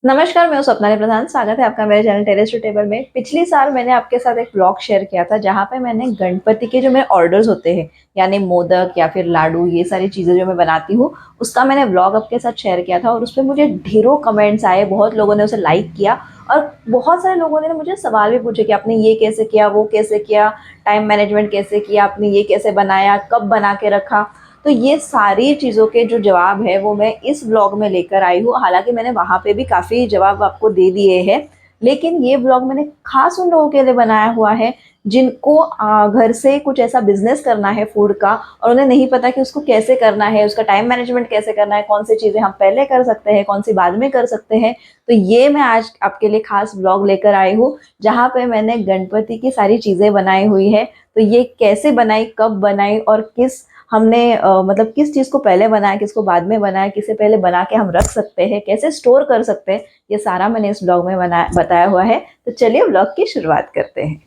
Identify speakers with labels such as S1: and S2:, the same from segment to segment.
S1: नमस्कार, मैं हूँ स्वप्नाली प्रधान। स्वागत है आपका मेरे चैनल टेरेस टू टेबल में। पिछली साल मैंने आपके साथ एक व्लॉग शेयर किया था जहाँ पे मैंने गणपति के जो मेरे ऑर्डर्स होते हैं यानी मोदक या फिर लाडू, ये सारी चीज़ें जो मैं बनाती हूँ, उसका मैंने व्लॉग आपके साथ शेयर किया था और उस पे मुझे ढेरों कमेंट्स आए। बहुत लोगों ने उसे लाइक किया और बहुत सारे लोगों ने मुझे सवाल भी पूछे कि आपने ये कैसे किया, वो कैसे किया, टाइम मैनेजमेंट कैसे किया, आपने ये कैसे बनाया, कब बना के रखा। तो ये सारी चीज़ों के जो जवाब है वो मैं इस ब्लॉग में लेकर आई हूँ। हालाँकि मैंने वहाँ पे भी काफ़ी जवाब आपको दे दिए हैं, लेकिन ये ब्लॉग मैंने ख़ास उन लोगों के लिए बनाया हुआ है जिनको घर से कुछ ऐसा बिज़नेस करना है फूड का और उन्हें नहीं पता कि उसको कैसे करना है, उसका टाइम मैनेजमेंट कैसे करना है, कौन-सी चीज़ें हम पहले कर सकते हैं, कौन-सी बाद में कर सकते हैं। तो ये मैं आज आपके लिए ख़ास ब्लॉग लेकर आई हूँ, जहाँ पे मैंने गणपति की सारी चीज़ें बनाई हुई है। तो ये कैसे बनाई, कब बनाई और किस हमने मतलब किस चीज़ को पहले बनाया, किसको बाद में बनाया, किसे पहले बना के हम रख सकते हैं, कैसे स्टोर कर सकते हैं, ये सारा मैंने इस ब्लॉग में बताया हुआ है। तो चलिए ब्लॉग की शुरुआत करते हैं।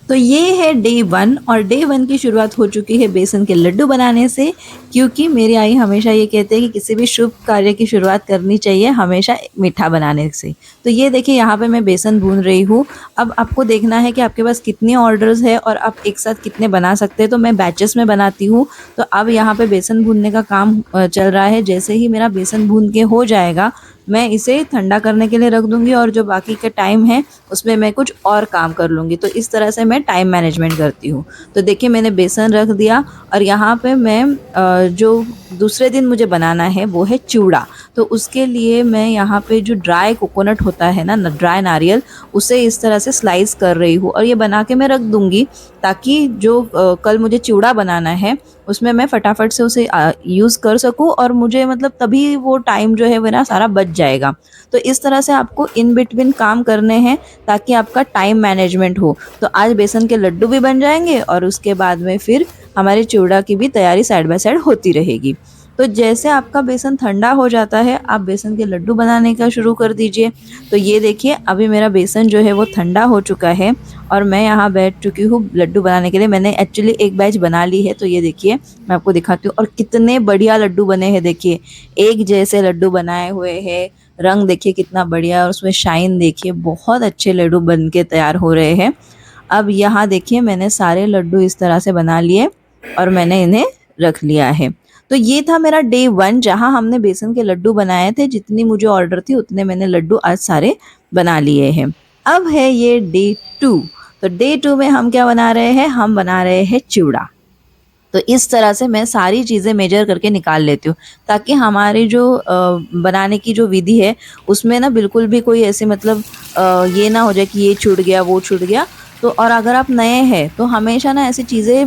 S1: तो ये है डे 1 और डे 1 की शुरुआत हो चुकी है बेसन के लड्डू बनाने से, क्योंकि मेरी आई हमेशा ये कहते हैं कि किसी भी शुभ कार्य की शुरुआत करनी चाहिए हमेशा मीठा बनाने से। तो ये देखिए यहाँ पे मैं बेसन भून रही हूँ। अब आपको देखना है कि आपके पास कितने ऑर्डर्स है और आप एक साथ कितने बना सकते हैं। तो मैं बैचेस में बनाती हूँ। तो अब यहाँ पे बेसन भूनने का काम चल रहा है। जैसे ही मेरा बेसन भून के हो जाएगा, मैं इसे ठंडा करने के लिए रख दूंगी और जो बाकी का टाइम है उसमें मैं कुछ और काम कर लूँगी। तो इस तरह से मैं टाइम मैनेजमेंट करती हूँ। तो देखिए मैंने बेसन रख दिया और यहाँ पे मैं जो दूसरे दिन मुझे बनाना है वो है चिवड़ा। तो उसके लिए मैं यहाँ पे जो ड्राई कोकोनट होता है ना, ड्राई नारियल, उसे इस तरह से स्लाइस कर रही हूँ और ये बना के मैं रख दूँगी, ताकि जो कल मुझे चिवड़ा बनाना है उसमें मैं फटाफट से उसे यूज़ कर सकूँ और मुझे मतलब तभी वो टाइम जो है मेरा सारा बच जाएगा। तो इस तरह से आपको इन बिटवीन काम करने हैं ताकि आपका टाइम मैनेजमेंट हो। तो आज बेसन के लड्डू भी बन जाएंगे और उसके बाद में फिर हमारे चिवड़ा की भी तैयारी साइड बाय साइड होती रहेगी। तो जैसे आपका बेसन ठंडा हो जाता है, आप बेसन के लड्डू बनाने का शुरू कर दीजिए। तो ये देखिए अभी मेरा बेसन जो है वो ठंडा हो चुका है और मैं यहाँ बैठ चुकी हूँ लड्डू बनाने के लिए। मैंने एक्चुअली एक बैच बना ली है। तो ये देखिए मैं आपको दिखाती हूँ और कितने बढ़िया लड्डू बने हैं। देखिए एक जैसे लड्डू बनाए हुए हैं, रंग देखिए कितना बढ़िया और उसमें शाइन देखिए, बहुत अच्छे लड्डू बन के तैयार हो रहे हैं। अब यहाँ देखिए मैंने सारे लड्डू इस तरह से बना लिए और मैंने इन्हें रख लिया है। तो ये था मेरा डे 1 जहाँ हमने बेसन के लड्डू बनाए थे। जितनी मुझे ऑर्डर थी उतने मैंने लड्डू आज सारे बना लिए हैं। अब है ये डे 2। तो डे 2 में हम क्या बना रहे हैं, हम बना रहे हैं चिवड़ा। तो इस तरह से मैं सारी चीज़ें मेजर करके निकाल लेती हूँ, ताकि हमारी जो बनाने की जो विधि है उसमें ना बिल्कुल भी कोई ऐसे मतलब ये ना हो जाए कि ये छूट गया वो छूट गया। तो और अगर आप नए हैं तो हमेशा ना ऐसी चीज़ें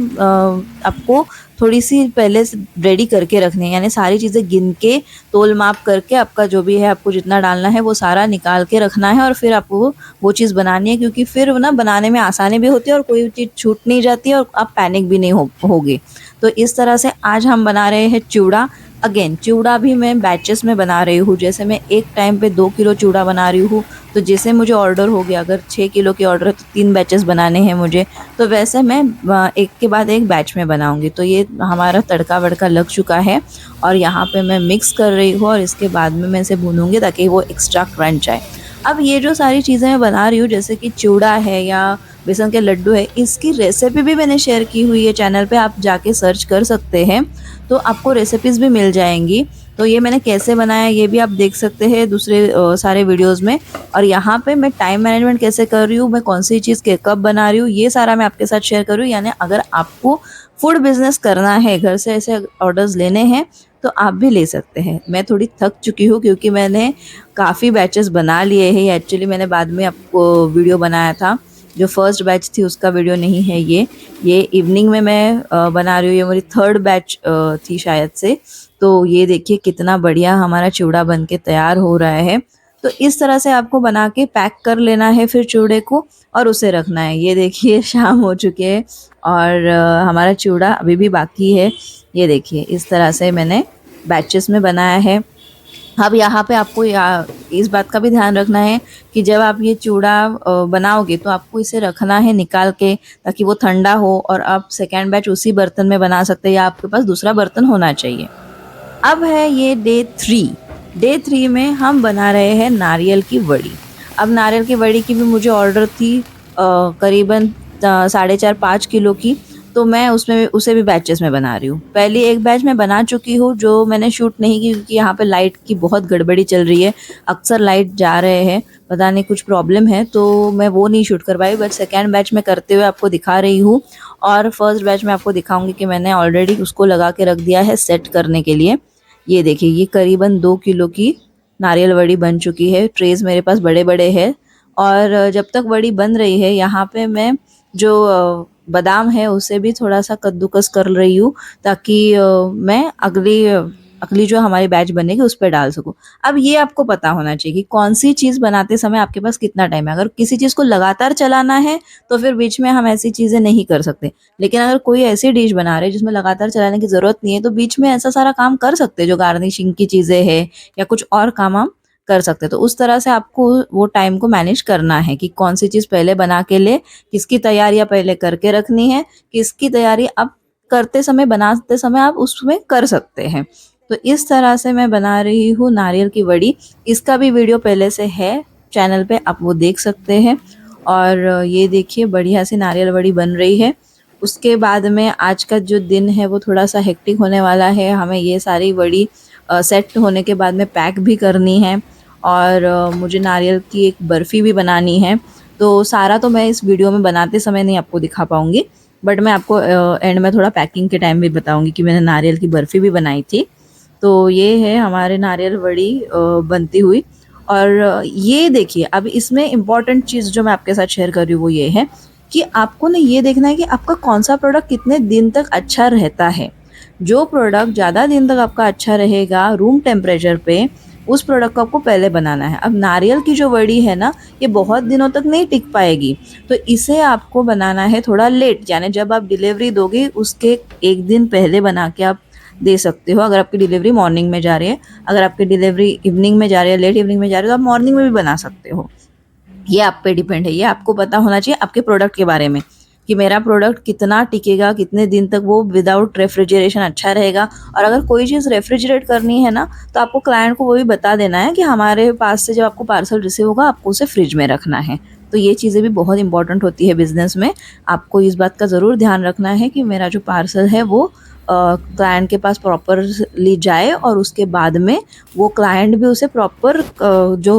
S1: आपको थोड़ी सी पहले से रेडी करके रखनी है, यानी सारी चीज़ें गिन के तोल माप करके आपका जो भी है आपको जितना डालना है वो सारा निकाल के रखना है और फिर आपको वो चीज़ बनानी है, क्योंकि फिर ना बनाने में आसानी भी होती है और कोई चीज़ छूट नहीं जाती है और आप पैनिक भी नहीं होगे। तो इस तरह से आज हम बना रहे हैं चिवड़ा। अगेन चिवड़ा भी मैं बैचेस में बना रही हूँ। जैसे मैं एक टाइम पे 2 किलो चिवड़ा बना रही हूँ, तो जैसे मुझे ऑर्डर हो गया, अगर 6 किलो की ऑर्डर है तो 3 बैचेस बनाने हैं मुझे, तो वैसे मैं एक के बाद एक बैच में बनाऊंगी। तो ये हमारा तड़का वड़का लग चुका है और यहाँ पे मैं मिक्स कर रही हूँ और इसके बाद में मैं इसे भूनूंगी ताकि वो एक्स्ट्रा क्रंच आए। अब ये जो सारी चीज़ें मैं बना रही हूँ, जैसे कि चिवड़ा है या बेसन के लड्डू है, इसकी रेसिपी भी मैंने शेयर की हुई है चैनल पे, आप जाके सर्च कर सकते हैं तो आपको रेसिपीज़ भी मिल जाएंगी। तो ये मैंने कैसे बनाया ये भी आप देख सकते हैं दूसरे सारे वीडियोस में। और यहाँ पे मैं टाइम मैनेजमेंट कैसे कर रही हूँ, मैं कौन सी चीज़ के कब बना रही हूँ, ये सारा मैं आपके साथ शेयर कर रही हूँ। यानी अगर आपको फूड बिजनेस करना है, घर से ऐसे ऑर्डर्स लेने हैं, तो आप भी ले सकते हैं। मैं थोड़ी थक चुकी हूँ क्योंकि मैंने काफ़ी बैचेस बना लिए हैं। एक्चुअली मैंने बाद में आपको वीडियो बनाया था, जो फर्स्ट बैच थी उसका वीडियो नहीं है ये इवनिंग में मैं बना रही हूँ। ये मेरी थर्ड बैच थी शायद से। तो ये देखिए कितना बढ़िया हमारा चिवड़ा बन के तैयार हो रहा है। तो इस तरह से आपको बना के पैक कर लेना है फिर चिवड़े को और उसे रखना है। ये देखिए शाम हो चुके हैं और हमारा चिवड़ा अभी भी बाकी है। ये देखिए इस तरह से मैंने बैचेस में बनाया है। अब यहाँ पे आपको इस बात का भी ध्यान रखना है कि जब आप ये चूड़ा बनाओगे तो आपको इसे रखना है निकाल के, ताकि वो ठंडा हो और आप सेकेंड बैच उसी बर्तन में बना सकते हैं या आपके पास दूसरा बर्तन होना चाहिए। अब है ये डे 3। डे 3 में हम बना रहे हैं नारियल की वड़ी। अब नारियल की वड़ी की भी मुझे ऑर्डर थी करीबन 4.5-5 किलो की, तो मैं उसमें उसे भी बैचेस में बना रही हूँ। पहली एक बैच मैं बना चुकी हूँ जो मैंने शूट नहीं की क्योंकि यहाँ पे लाइट की बहुत गड़बड़ी चल रही है। अक्सर लाइट जा रहे हैं, पता नहीं कुछ प्रॉब्लम है, तो मैं वो नहीं शूट कर पाई। बट सेकेंड बैच में करते हुए आपको दिखा रही हूँ और फर्स्ट बैच में आपको दिखाऊंगी कि मैंने ऑलरेडी उसको लगा के रख दिया है सेट करने के लिए। ये देखिए, ये करीबन 2 किलो की नारियल वड़ी बन चुकी है। ट्रेज मेरे पास बड़े बड़े हैं और जब तक वड़ी बन रही है यहाँ पे मैं जो बादाम है उसे भी थोड़ा सा कद्दूकस कर रही हूँ ताकि मैं अगली जो हमारी बैच बनेगी उस पर डाल सकूँ। अब ये आपको पता होना चाहिए कि कौन सी चीज़ बनाते समय आपके पास कितना टाइम है। अगर किसी चीज़ को लगातार चलाना है तो फिर बीच में हम ऐसी चीज़ें नहीं कर सकते। लेकिन अगर कोई ऐसी डिश बना रहे हैं जिसमें लगातार चलाने की ज़रूरत नहीं है तो बीच में ऐसा सारा काम कर सकते हैं, जो गार्निशिंग की चीज़ें हैं या कुछ और काम हम कर सकते हैं। तो उस तरह से आपको वो टाइम को मैनेज करना है कि कौन सी चीज़ पहले बना के ले, किसकी तैयारियाँ पहले करके रखनी है, किसकी तैयारी आप करते समय बनाते समय आप उसमें कर सकते हैं। तो इस तरह से मैं बना रही हूँ नारियल की वड़ी। इसका भी वीडियो पहले से है चैनल पे, आप वो देख सकते हैं। और ये देखिए बढ़िया सी नारियल वड़ी बन रही है। उसके बाद में आज का जो दिन है वो थोड़ा सा हेक्टिक होने वाला है। हमें ये सारी वड़ी सेट होने के बाद में पैक भी करनी है और मुझे नारियल की एक बर्फ़ी भी बनानी है। तो सारा तो मैं इस वीडियो में बनाते समय नहीं आपको दिखा पाऊँगी, बट मैं आपको एंड में थोड़ा पैकिंग के टाइम भी बताऊँगी कि मैंने नारियल की बर्फ़ी भी बनाई थी। तो ये है हमारे नारियल वड़ी बनती हुई। और ये देखिए, अब इसमें इम्पॉर्टेंट चीज़ जो मैं आपके साथ शेयर कर रही हूँ वो ये है कि आपको ना ये देखना है कि आपका कौन सा प्रोडक्ट कितने दिन तक अच्छा रहता है। जो प्रोडक्ट ज़्यादा दिन तक आपका अच्छा रहेगा रूम टेम्परेचर पे, उस प्रोडक्ट को आपको पहले बनाना है। अब नारियल की जो वड़ी है ना, ये बहुत दिनों तक नहीं टिक पाएगी, तो इसे आपको बनाना है थोड़ा लेट, यानी जब आप डिलीवरी दोगे उसके एक दिन पहले बना के आप दे सकते हो। अगर आपकी डिलीवरी मॉर्निंग में जा रही है, अगर आपकी डिलीवरी इवनिंग में जा रही है, लेट इवनिंग में जा रही है, तो आप मॉर्निंग में भी बना सकते हो। ये आप पे डिपेंड है। ये आपको पता होना चाहिए आपके प्रोडक्ट के बारे में कि मेरा प्रोडक्ट कितना टिकेगा, कितने दिन तक वो विदाउट रेफ्रिजरेशन अच्छा रहेगा। और अगर कोई चीज़ रेफ्रिजरेट करनी है ना, तो आपको क्लाइंट को वो भी बता देना है कि हमारे पास से जब आपको पार्सल रिसीव होगा आपको उसे फ्रिज में रखना है। तो ये चीज़ें भी बहुत इंपॉर्टेंट होती है बिजनेस में। आपको इस बात का ज़रूर ध्यान रखना है कि मेरा जो पार्सल है वो क्लाइंट के पास प्रॉपरली जाए और उसके बाद में वो क्लाइंट भी उसे प्रॉपर जो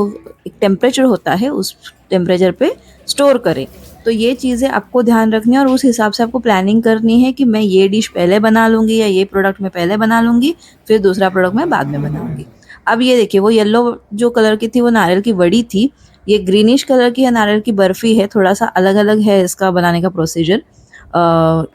S1: एक टेम्परेचर होता है उस टेम्परेचर पे स्टोर करे। तो ये चीज़ें आपको ध्यान रखनी है और उस हिसाब से आपको प्लानिंग करनी है कि मैं ये डिश पहले बना लूँगी या ये प्रोडक्ट मैं पहले बना लूँगी, फिर दूसरा प्रोडक्ट मैं बाद में बनाऊँगी। अब ये देखिए, वो येलो जो कलर की थी वो नारियल की वड़ी थी। ये ग्रीनिश कलर की है नारियल की बर्फ़ी है। थोड़ा सा अलग अलग है इसका बनाने का प्रोसीजर,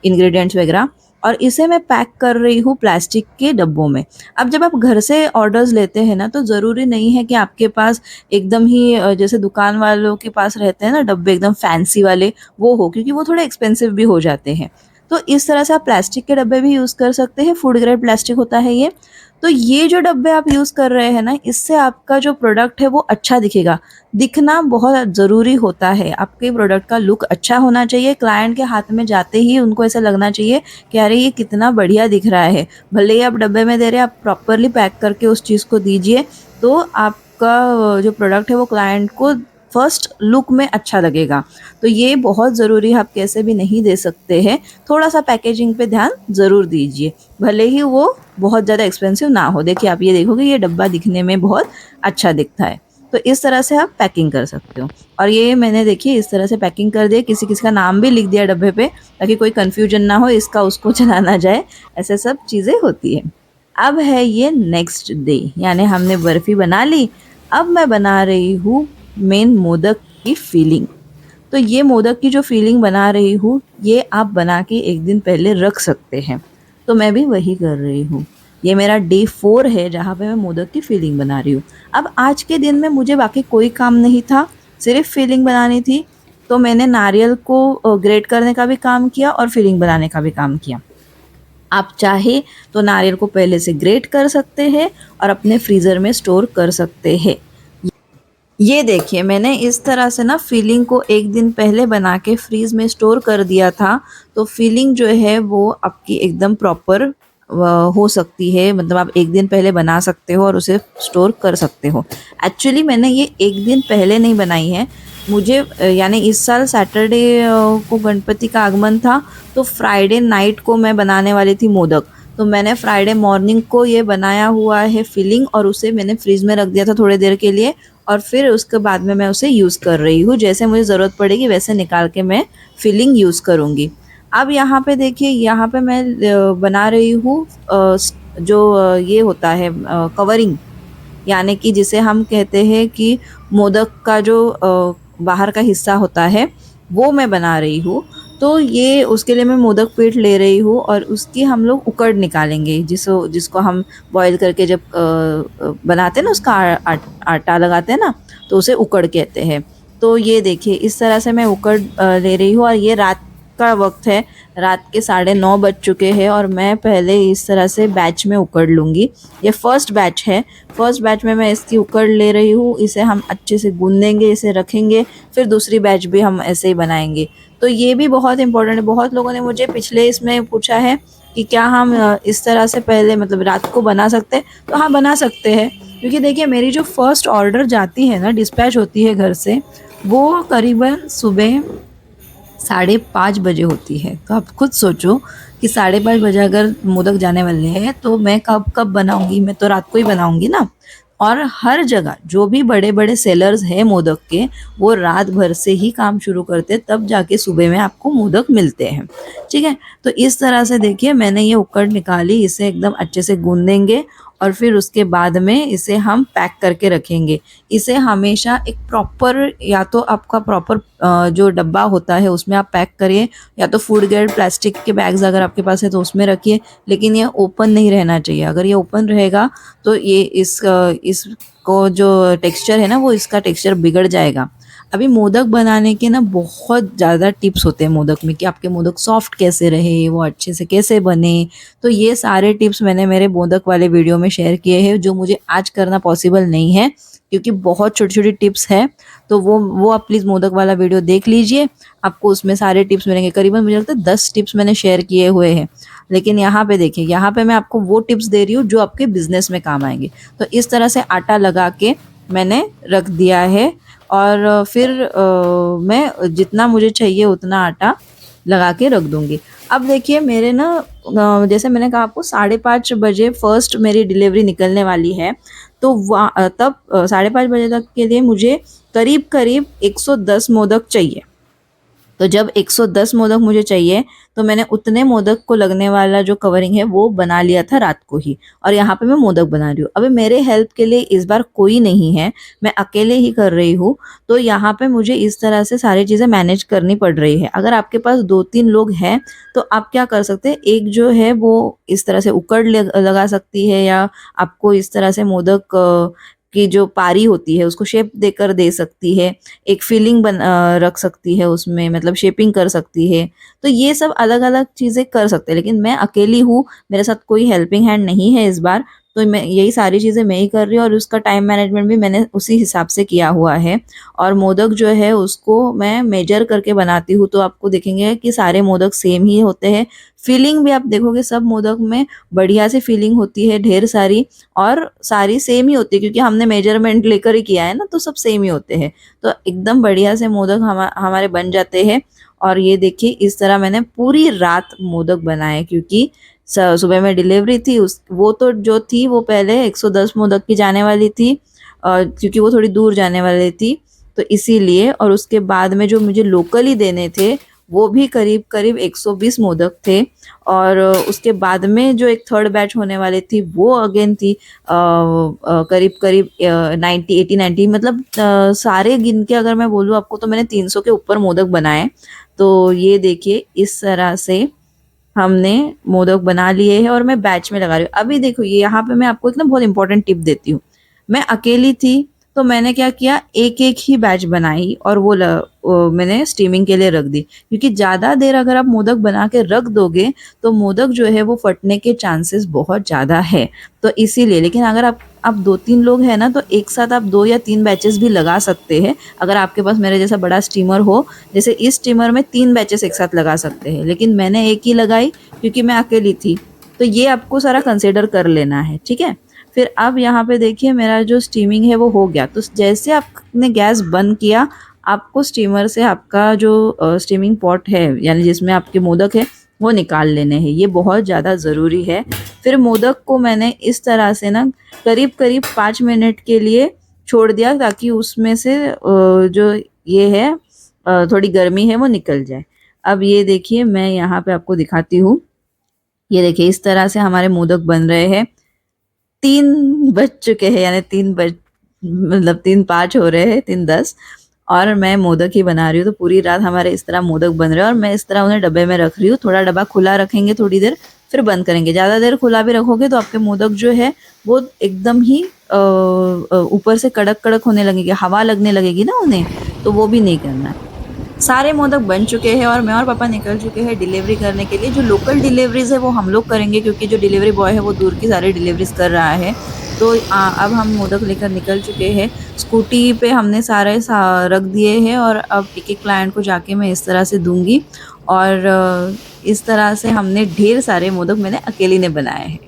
S1: इंग्रेडिएंट्स वगैरह। और इसे मैं पैक कर रही हूँ प्लास्टिक के डब्बों में। अब जब आप घर से ऑर्डर्स लेते हैं ना, तो ज़रूरी नहीं है कि आपके पास एकदम ही जैसे दुकान वालों के पास रहते हैं ना डब्बे एकदम फैंसी वाले, वो हो, क्योंकि वो थोड़े एक्सपेंसिव भी हो जाते हैं। तो इस तरह से आप प्लास्टिक के डब्बे भी यूज़ कर सकते हैं। फूड ग्रेड प्लास्टिक होता है ये। तो ये जो डब्बे आप यूज़ कर रहे हैं ना, इससे आपका जो प्रोडक्ट है वो अच्छा दिखेगा। दिखना बहुत ज़रूरी होता है। आपके प्रोडक्ट का लुक अच्छा होना चाहिए। क्लाइंट के हाथ में जाते ही उनको ऐसा लगना चाहिए कि अरे ये कितना बढ़िया दिख रहा है। भले ही आप डब्बे में दे रहे हैं, आप प्रॉपरली पैक करके उस चीज़ को दीजिए, तो आपका जो प्रोडक्ट है वो क्लाइंट को फर्स्ट लुक में अच्छा लगेगा। तो ये बहुत ज़रूरी है, आप कैसे भी नहीं दे सकते हैं। थोड़ा सा पैकेजिंग पे ध्यान ज़रूर दीजिए, भले ही वो बहुत ज़्यादा एक्सपेंसिव ना हो। देखिए, आप ये देखोगे ये डब्बा दिखने में बहुत अच्छा दिखता है। तो इस तरह से आप पैकिंग कर सकते हो। और ये मैंने देखिए इस तरह से पैकिंग कर दिया, किसी किसी का नाम भी लिख दिया डब्बे पे ताकि कोई कन्फ्यूजन ना हो, इसका उसको चला ना जाए। ऐसे सब चीज़ें होती है। अब है ये नेक्स्ट डे, यानी हमने बर्फ़ी बना ली। अब मैं बना रही हूँ मेन मोदक की फीलिंग। तो ये मोदक की जो फीलिंग बना रही हूँ, ये आप बना के एक दिन पहले रख सकते हैं। तो मैं भी वही कर रही हूँ। ये मेरा डे 4 है जहाँ पे मैं मोदक की फीलिंग बना रही हूँ। अब आज के दिन में मुझे बाकी कोई काम नहीं था, सिर्फ फीलिंग बनानी थी। तो मैंने नारियल को ग्रेट करने का भी काम किया और फीलिंग बनाने का भी काम किया। आप चाहे तो नारियल को पहले से ग्रेट कर सकते हैं और अपने फ्रीज़र में स्टोर कर सकते हैं। ये देखिए, मैंने इस तरह से ना फिलिंग को एक दिन पहले बना के फ्रीज में स्टोर कर दिया था। तो फिलिंग जो है वो आपकी एकदम प्रॉपर हो सकती है, मतलब आप एक दिन पहले बना सकते हो और उसे स्टोर कर सकते हो। एक्चुअली मैंने ये एक दिन पहले नहीं बनाई है, मुझे यानी इस साल सैटरडे को गणपति का आगमन था, तो फ्राइडे नाइट को मैं बनाने वाली थी मोदक। तो मैंने फ्राइडे मॉर्निंग को ये बनाया हुआ है फिलिंग, और उसे मैंने फ्रीज में रख दिया था थोड़ी देर के लिए, और फिर उसके बाद में मैं उसे यूज़ कर रही हूँ। जैसे मुझे ज़रूरत पड़ेगी वैसे निकाल के मैं फिलिंग यूज़ करूँगी। अब यहाँ पे देखिए, यहाँ पे मैं बना रही हूँ जो ये होता है कवरिंग, यानी कि जिसे हम कहते हैं कि मोदक का जो बाहर का हिस्सा होता है, वो मैं बना रही हूँ। तो ये उसके लिए मैं मोदक पीठ ले रही हूँ और उसकी हम लोग उकड़ निकालेंगे, जिसको हम बॉईल करके जब बनाते हैं ना, उसका आटा लगाते हैं ना, तो उसे उकड़ कहते हैं। तो ये देखिए इस तरह से मैं उकड़ ले रही हूँ, और ये रात का वक्त है, रात के 9:30 बज चुके हैं, और मैं पहले इस तरह से बैच में उकड़ लूँगी। ये फर्स्ट बैच है, फर्स्ट बैच में मैं इसकी उकड़ ले रही हूँ। इसे हम अच्छे से गूँदेंगे, इसे रखेंगे, फिर दूसरी बैच भी हम ऐसे ही बनाएंगे। तो ये भी बहुत इंपॉर्टेंट है। बहुत लोगों ने मुझे पिछले इसमें पूछा है कि क्या हम इस तरह से पहले मतलब रात को बना सकते हैं? तो हाँ, बना सकते हैं, क्योंकि देखिए मेरी जो फर्स्ट ऑर्डर जाती है ना, डिस्पैच होती है घर से, वो करीबन सुबह 5:30 बजे होती है। तो आप खुद सोचो कि 5:30 बजे अगर मोदक जाने वाले हैं, तो मैं कब कब बनाऊंगी? मैं तो रात को ही बनाऊंगी ना। और हर जगह जो भी बड़े बड़े सेलर्स हैं मोदक के, वो रात भर से ही काम शुरू करते हैं, तब जाके सुबह में आपको मोदक मिलते हैं। ठीक है, तो इस तरह से देखिए मैंने ये उकड़ निकाली, इसे एकदम अच्छे से गूंदेंगे, और फिर उसके बाद में इसे हम पैक करके रखेंगे। इसे हमेशा एक प्रॉपर, या तो आपका प्रॉपर जो डब्बा होता है उसमें आप पैक करिए, या तो फूड ग्रेड प्लास्टिक के बैग्स अगर आपके पास है तो उसमें रखिए, लेकिन ये ओपन नहीं रहना चाहिए। अगर ये ओपन रहेगा तो ये इसको जो टेक्सचर है ना, वो इसका टेक्सचर बिगड़ जाएगा। अभी मोदक बनाने के ना बहुत ज़्यादा टिप्स होते हैं मोदक में, कि आपके मोदक सॉफ्ट कैसे रहे, वो अच्छे से कैसे बने। तो ये सारे टिप्स मैंने मेरे मोदक वाले वीडियो में शेयर किए हैं, जो मुझे आज करना पॉसिबल नहीं है, क्योंकि बहुत छोटी छोटी टिप्स है। तो वो आप प्लीज़ मोदक वाला वीडियो देख लीजिए, आपको उसमें सारे टिप्स मिलेंगे। करीबन मुझे लगता है 10 टिप्स मैंने शेयर किए हुए हैं। लेकिन यहाँ पे देखिए, यहाँ पे मैं आपको वो टिप्स दे रही हूँ जो आपके बिजनेस में काम आएंगे। तो इस तरह से आटा लगा के मैंने रख दिया है, और फिर मैं जितना मुझे चाहिए उतना आटा लगा के रख दूंगी। अब देखिए मेरे ना जैसे मैंने कहा आपको 5:30 बजे फर्स्ट मेरी डिलीवरी निकलने वाली है, तो तब 5:30 बजे तक के लिए मुझे करीब करीब 110 मोदक चाहिए। तो जब 110 मोदक मुझे चाहिए, तो मैंने उतने मोदक को लगने वाला जो कवरिंग है वो बना लिया था रात को ही, और यहाँ पे मैं मोदक बना रही हूँ। अभी मेरे हेल्प के लिए इस बार कोई नहीं है, मैं अकेले ही कर रही हूँ। तो यहाँ पे मुझे इस तरह से सारी चीज़ें मैनेज करनी पड़ रही है। अगर आपके पास 2-3 लोग हैं, तो आप क्या कर सकते हैं, एक जो है वो इस तरह से उकड़ लगा सकती है, या आपको इस तरह से मोदक की जो पारी होती है उसको शेप देकर दे सकती है, एक फीलिंग रख सकती है उसमें, मतलब शेपिंग कर सकती है। तो ये सब अलग अलग चीज़ें कर सकते हैं, लेकिन मैं अकेली हूँ, मेरे साथ कोई हेल्पिंग हैंड नहीं है इस बार। तो मैं यही सारी चीज़ें मैं ही कर रही हूँ, और उसका टाइम मैनेजमेंट भी मैंने उसी हिसाब से किया हुआ है। और मोदक जो है उसको मैं मेजर करके बनाती हूँ, तो आपको देखेंगे कि सारे मोदक सेम ही होते हैं। फीलिंग भी आप देखोगे सब मोदक में बढ़िया से फीलिंग होती है, ढेर सारी, और सारी सेम ही होती है, क्योंकि हमने मेजरमेंट लेकर ही किया है ना, तो सब सेम ही होते हैं। तो एकदम बढ़िया से मोदक हमारे बन जाते हैं। और ये देखिए इस तरह मैंने पूरी रात मोदक बनाए, क्योंकि सुबह में डिलीवरी थी, उस वो तो जो थी वो पहले 110 मोदक की जाने वाली थी, क्योंकि वो थोड़ी दूर जाने वाली थी, तो इसीलिए। और उसके बाद में जो मुझे लोकली देने थे, वो भी करीब करीब 120 मोदक थे। और उसके बाद में जो एक थर्ड बैच होने वाली थी, वो अगेन थी करीब करीब 90 80 90, मतलब सारे गिन के अगर मैं बोलूँ आपको, तो मैंने 300 के ऊपर मोदक बनाए। तो ये देखिए इस तरह से हमने मोदक बना लिए हैं, और मैं बैच में लगा रही हूँ। अभी देखो ये यहाँ पे मैं आपको एक ना बहुत इंपॉर्टेंट टिप देती हूँ। मैं अकेली थी, तो मैंने क्या किया, एक एक ही बैच बनाई, और मैंने स्टीमिंग के लिए रख दी, क्योंकि ज़्यादा देर अगर आप मोदक बना के रख दोगे, तो मोदक जो है वो फटने के चांसेस बहुत ज़्यादा है। तो इसीलिए, लेकिन अगर आप 2-3 लोग हैं ना, तो एक साथ आप 2 या 3 बैचेस भी लगा सकते हैं, अगर आपके पास मेरे जैसा बड़ा स्टीमर हो। जैसे इस स्टीमर में 3 बैचेस एक साथ लगा सकते हैं, लेकिन मैंने एक ही लगाई, क्योंकि मैं अकेली थी। तो ये आपको सारा कंसिडर कर लेना है, ठीक है। फिर अब यहाँ पे देखिए मेरा जो स्टीमिंग है वो हो गया। तो जैसे आपने गैस बंद किया, आपको स्टीमर से आपका जो स्टीमिंग पॉट है यानी जिसमें आपके मोदक है वो निकाल लेने हैं, ये बहुत ज़्यादा ज़रूरी है। फिर मोदक को मैंने इस तरह से ना करीब करीब 5 मिनट के लिए छोड़ दिया ताकि उसमें से जो ये है थोड़ी गर्मी है वो निकल जाए। अब ये देखिए मैं यहाँ पे आपको दिखाती हूँ। ये देखिए इस तरह से हमारे मोदक बन रहे हैं। 3 बज चुके हैं यानी 3 बज मतलब 3-5 हो रहे हैं, 3-10 और मैं मोदक ही बना रही हूँ। तो पूरी रात हमारे इस तरह मोदक बन रहे हैं और मैं इस तरह उन्हें डब्बे में रख रही हूँ। थोड़ा डब्बा खुला रखेंगे थोड़ी देर, फिर बंद करेंगे। ज़्यादा देर खुला भी रखोगे तो आपके मोदक जो है वो एकदम ही ऊपर से कड़क-कड़क होने लगेंगे, हवा लगने लगेगी ना उन्हें, तो वो भी नहीं करना है। सारे मोदक बन चुके हैं और मैं और पापा निकल चुके हैं डिलीवरी करने के लिए। जो लोकल डिलीवरीज़ है वो हम लोग करेंगे क्योंकि जो डिलीवरी बॉय है वो दूर की सारी डिलीवरीज़ कर रहा है। तो अब हम मोदक लेकर निकल चुके हैं। स्कूटी पे हमने सारे रख दिए हैं और अब एक-एक क्लाइंट को जाके मैं इस तरह से दूँगी और इस तरह से हमने ढेर सारे मोदक मैंने अकेली ने बनाए हैं।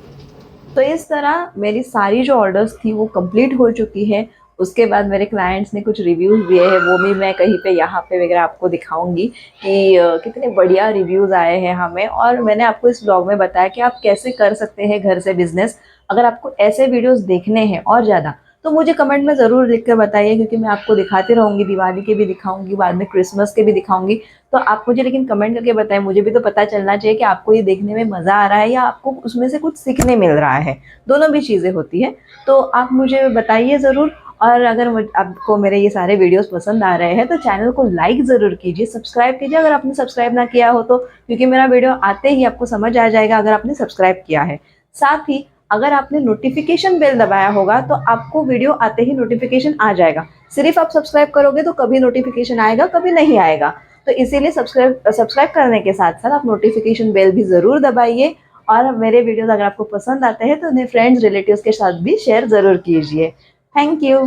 S1: तो इस तरह मेरी सारी जो ऑर्डर्स थी वो कंप्लीट हो चुकी है। उसके बाद मेरे क्लाइंट्स ने कुछ रिव्यूज़ दिए हैं, वो भी मैं कहीं पे यहाँ पे वगैरह आपको दिखाऊँगी कि कितने बढ़िया रिव्यूज़ आए हैं हमें। और मैंने आपको इस ब्लॉग में बताया कि आप कैसे कर सकते हैं घर से बिज़नेस। अगर आपको ऐसे वीडियोज़ देखने हैं और ज़्यादा तो मुझे कमेंट में ज़रूर लिख कर बताइए क्योंकि मैं आपको दिखाती रहूँगी, दिवाली के भी दिखाऊँगी, बाद में क्रिसमस के भी दिखाऊँगी। तो आप मुझे लेकिन कमेंट करके बताएं, मुझे भी तो पता चलना चाहिए कि आपको ये देखने में मज़ा आ रहा है या आपको उसमें से कुछ सीखने मिल रहा है। दोनों भी चीज़ें होती हैं, तो आप मुझे बताइए ज़रूर। और अगर आपको मेरे ये सारे वीडियोस पसंद आ रहे हैं तो चैनल को लाइक ज़रूर कीजिए, सब्सक्राइब कीजिए अगर आपने सब्सक्राइब ना किया हो तो, क्योंकि मेरा वीडियो आते ही आपको समझ आ जाएगा अगर आपने सब्सक्राइब किया है। साथ ही अगर आपने नोटिफिकेशन बेल दबाया होगा तो आपको वीडियो आते ही नोटिफिकेशन आ जाएगा। सिर्फ आप सब्सक्राइब करोगे तो कभी नोटिफिकेशन आएगा, कभी नहीं आएगा। तो इसीलिए सब्सक्राइब करने के साथ साथ आप नोटिफिकेशन बेल भी ज़रूर दबाइए। और मेरे वीडियोस अगर आपको पसंद आते हैं तो उन्हें फ्रेंड्स रिलेटिव्स के साथ भी शेयर ज़रूर कीजिए। Thank you.